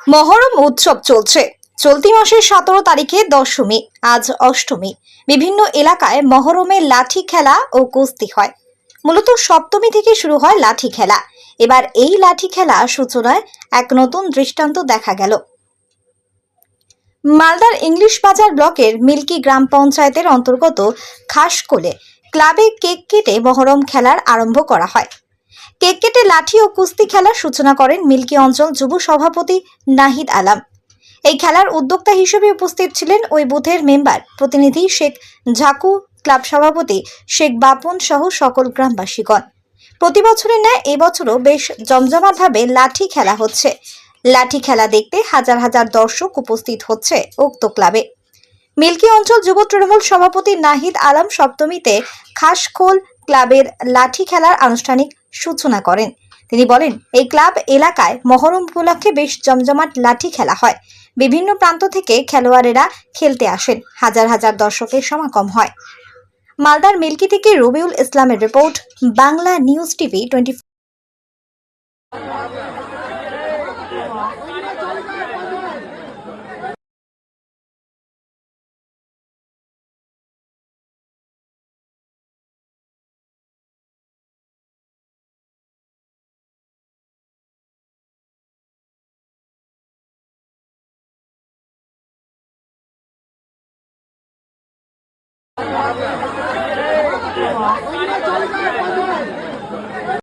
মহরম উৎসব চলছে। চলতি মাসের 17 তারিখে দশমী, আজ অষ্টমী। বিভিন্ন এলাকায় মহরমের লাঠি খেলা ও কুস্তি হয়। মূলত সপ্তমী থেকে শুরু হয় লাঠি খেলা। এবার এই লাঠি খেলা সূচনায় এক নতুন দৃষ্টান্ত দেখা গেল। মালদার ইংলিশ বাজার ব্লকের মিল্কি গ্রাম পঞ্চায়েতের অন্তর্গত খাসকোলে ক্লাবে কেক কেটে মহরম খেলার আরম্ভ করা হয়। কেক কেটে লাঠি ও কুস্তি খেলার সূচনা করেন মিল্কি অঞ্চল যুব সভাপতি নাহিদ আলম। এই খেলার উদ্যোক্তা হিসেবে উপস্থিত ছিলেন ওই বুথের মেম্বার প্রতিনিধি শেখ ঝাকু, ক্লাব সভাপতি শেখ বাপন সহ সকল গ্রামবাসীগণ। প্রতি বছরের ন্যায় এবছরও বেশ জমজমাটভাবে লাঠি খেলা হচ্ছে। লাঠি খেলা দেখতে হাজার হাজার দর্শক উপস্থিত হচ্ছে উক্ত ক্লাবে। মিল্কি অঞ্চল যুব তৃণমূল সভাপতি নাহিদ আলম সপ্তমীতে খাসকোল ক্লাবের লাঠি খেলার আনুষ্ঠানিক সূচনা করেন। তিনি বলেন, এই ক্লাব এলাকায় মহরম উপলক্ষে বেশ জমজমাট লাঠি খেলা হয়। বিভিন্ন প্রান্ত থেকে খেলোয়াড়েরা খেলতে আসেন, হাজার হাজার দর্শকের সমাগম হয়। মালদার মিল্কি থেকে রবিউল ইসলামের রিপোর্ট, বাংলা নিউজ টিভি 24।